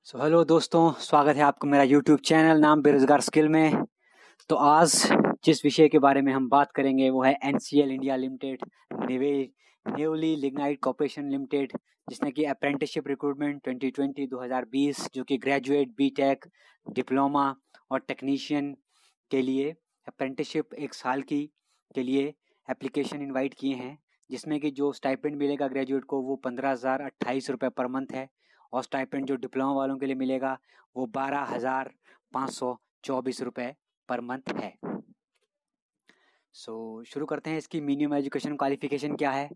Hello दोस्तों, स्वागत है आपका मेरा यूट्यूब चैनल नाम बेरोजगार स्किल में। तो आज जिस विषय के बारे में हम बात करेंगे वो है NCL India limited, newly lignite corporation limited, जिसने कि अप्रेंटिसशिप रिक्रूटमेंट 2020-2020 जो कि ग्रेजुएट, बीटेक, डिप्लोमा और टेक्नीशियन के लिए अप्रेंटिसशिप 1 साल की के लिए एप्लीकेशन इनवाइट किए हैं, जिसमें कि जो स्टाइपेंड मिलेगा ग्रेजुएट को वो 15,028 रुपये पर मंथ है और स्टाइपेंड जो डिप्लोमा वालों के लिए मिलेगा वो 12,524 रुपये पर मंथ है। शुरू करते हैं। इसकी मिनिमम एजुकेशन क्वालिफिकेशन क्या है।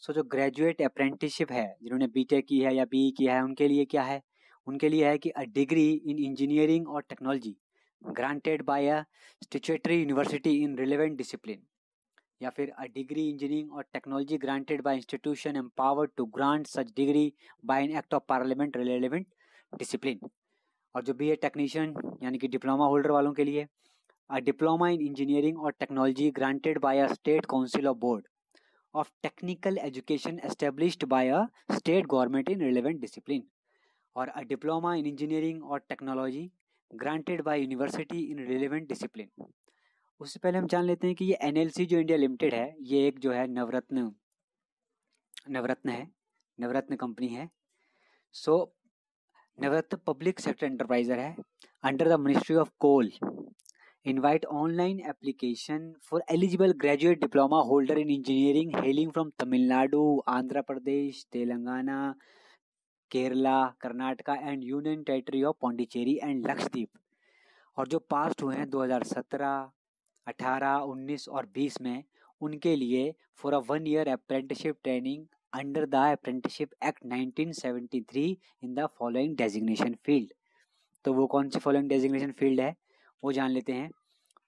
जो ग्रेजुएट अप्रेंटिसशिप है, जिन्होंने बीटेक की है या बीई किया है, उनके लिए क्या है, उनके लिए है कि अ डिग्री इन इंजीनियरिंग और technology granted by a statutory university in relevant discipline, या फिर अ डिग्री इंजीनियरिंग और technology granted by institution empowered to grant such degree by an act of parliament relevant discipline. और जो BA technician यानी कि diploma holder वालों के लिए अ डिप्लोमा इन इंजीनियरिंग और technology granted by a state council of board of technical education established by a state government in relevant discipline, और अ diploma in engineering और technology granted bye university in relevant discipline. उससे पहले हम जान लेते हैं कि ये NLC जो इंडिया लिमिटेड है, ये एक जो है नवरत्न कंपनी है। नवरत्न पब्लिक सेक्टर एंटरप्राइजर है under the ministry of coal. Invite online application for eligible graduate diploma holder in engineering hailing from Tamil Nadu, Andhra Pradesh, Telangana, Kerala, Karnataka and union territory of Pondicherry and Lakshadweep, और जो पास्ट हुए हैं 2017, 18, 19 और 20 में, उनके लिए for a 1 year apprenticeship training under the apprenticeship act 1973 in the following designation field. तो वो कौन सी फॉलोइंग डेजिग्नेशन फील्ड है वो जान लेते हैं।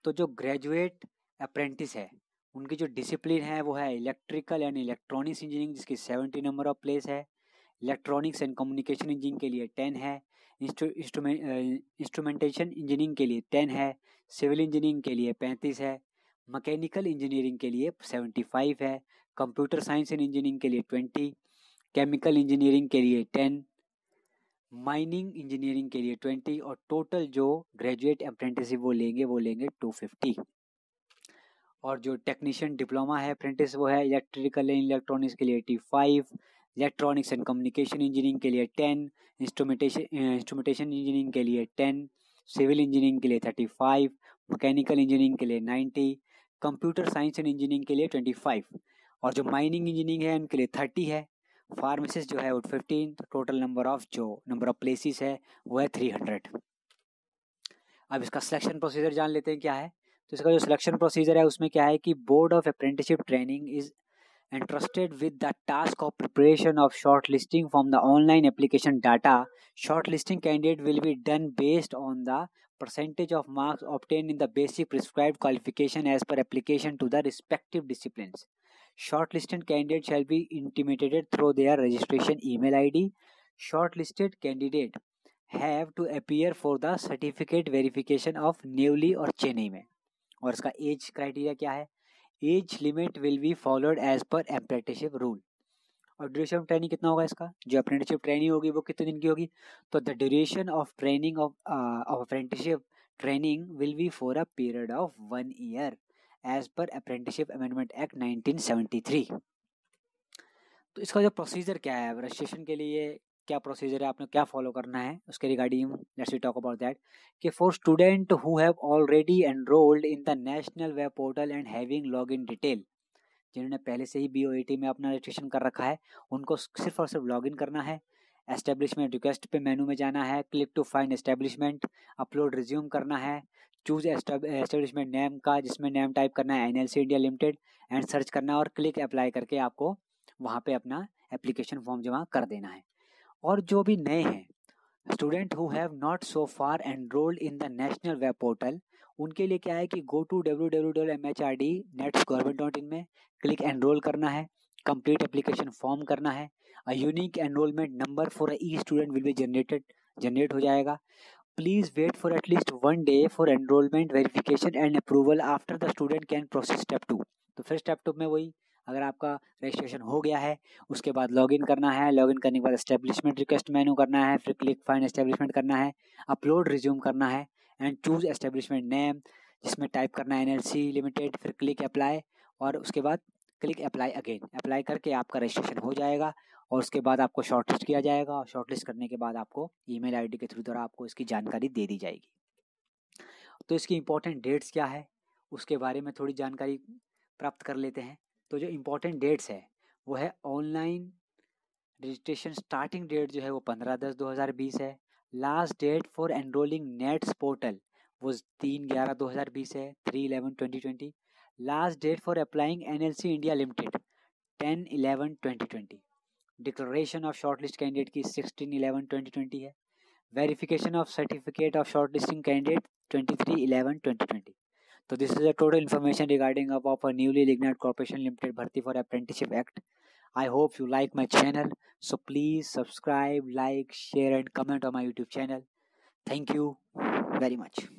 तो जो ग्रेजुएट अप्रेंटिस है उनकी जो डिसिप्लिन है वो है इलेक्ट्रिकल एंड इलेक्ट्रॉनिक्स इंजीनियरिंग, जिसकी 70 नंबर ऑफ प्लेस है। इलेक्ट्रॉनिक्स एंड कम्युनिकेशन इंजीनियरिंग के लिए 10 है। इंस्ट्रूमेंटेशन इंजीनियरिंग के लिए 10 है। सिविल इंजीनियरिंग के लिए 35 है। मैकेनिकल इंजीनियरिंग के लिए 75 है। कंप्यूटर साइंस एंड इंजीनियरिंग के लिए 20, केमिकल इंजीनियरिंग के लिए 10, माइनिंग इंजीनियरिंग के लिए 20, और टोटल जो ग्रेजुएट अप्रेंटिसशिप वो लेंगे 250। और जो टेक्नीशियन डिप्लोमा है अप्रेंटिस वो है इलेक्ट्रिकल एंड इलेक्ट्रॉनिक्स के लिए 85, इलेक्ट्रॉनिक्स एंड कम्युनिकेशन इंजीनियरिंग के लिए 10, इंस्ट्रूमेंटेशन इंजीनियरिंग के लिए 10, सिविल इंजीनियरिंग के लिए 35, मैकेनिकल इंजीनियरिंग के लिए 90, कंप्यूटर साइंस एंड इंजीनियरिंग के लिए 25, और जो माइनिंग इंजीनियरिंग है उनके लिए 30 है। फार्मासिस्ट जो है वो 15। तो टोटल नंबर ऑफ प्लेसेस है वो है 300। अब इसका सिलेक्शन प्रोसीजर जान लेते हैं क्या है। तो इसका जो सिलेक्शन प्रोसीजर है उसमें क्या है कि board of apprenticeship training is entrusted with the task of preparation of shortlisting from the online application data. Shortlisting candidate will be done based on the percentage of marks obtained in the basic prescribed qualification as per application to the respective disciplines. Shortlisted candidate shall be intimated through their registration email ID. Shortlisted candidate have to appear for the certificate verification of newly और चेन्नई में। और इसका as criteria क्या है। Age limit will be followed as per apprenticeship rule. और duration of training कितना होगा इसका, जो अप्रेंटिसशिप ट्रेनिंग होगी वो कितने दिन की होगी। तो the duration of training of apprenticeship training will be for a period of 1 year as per apprenticeship amendment act 1973। तो इसका जो प्रोसीजर क्या है रजिस्ट्रेशन के लिए, क्या प्रोसीजर है, आपने क्या फॉलो करना है उसके regarding let's we talk about that. कि for student who have already enrolled in the national web portal and having log in detail, जिन्होंने पहले से ही BOET में अपना रजिस्ट्रेशन कर रखा है, उनको सिर्फ और सिर्फ लॉग इन करना है। एस्टेब्लिशमेंट रिक्वेस्ट पे मेनू में जाना है, click to find establishment, upload resume करना है, चूज एस्टेब्लिशमेंट नेम का, जिसमें नेम टाइप करना है NLC India limited and search करना है, और क्लिक अप्लाई करके आपको वहाँ पे अपना एप्लीकेशन फॉर्म जमा कर देना है। और जो भी नए हैं student who have not so far enrolled in the national web portal, उनके लिए क्या है कि गो टू www.mhrd.net.gov.in में क्लिक एनरोल करना है, कंप्लीट एप्लीकेशन फॉर्म करना है, a unique enrolment number for e student will be generate हो जाएगा। Please wait for at least 1 day for enrolment verification and approval after the student can process step 2। तो फिर step 2 में वही अगर आपका रजिस्ट्रेशन हो गया है उसके बाद लॉगिन करना है, लॉगिन करने के बाद एस्टेब्लिशमेंट रिक्वेस्ट मेनू करना है, फिर क्लिक फाइंड एस्टेब्लिशमेंट करना है, अपलोड रिज्यूम करना है एंड चूज एस्टेब्लिशमेंट नेम, जिसमें टाइप करना है NLC लिमिटेड, फिर क्लिक अप्लाई और उसके बाद क्लिक अप्लाई अगेन। अप्लाई करके आपका रजिस्ट्रेशन हो जाएगा और उसके बाद आपको शॉर्टलिस्ट किया जाएगा और शॉर्टलिस्ट करने के बाद आपको ईमेल आईडी के थ्रू द्वारा आपको इसकी जानकारी दे दी जाएगी। तो इसकी इम्पोर्टेंट डेट्स क्या है उसके बारे में थोड़ी जानकारी प्राप्त कर लेते हैं। तो जो इम्पोर्टेंट डेट्स है वो है ऑनलाइन रजिस्ट्रेशन स्टार्टिंग डेट जो है वो 15/10/2020 है। Last date for enrolling NATS portal वो 3/11/2020 है, 3/11/2020। Last date for applying NLC India limited 10/11/2020। Declaration of shortlist candidate की 16/11/2020 है। Verification of certificate of shortlisting candidate 23/11/2020. So this is the total information regarding of a newly lignite corporation limited Bharti for Apprenticeship Act. I hope you like my channel. So please subscribe, like, share and comment on my YouTube channel. Thank you very much.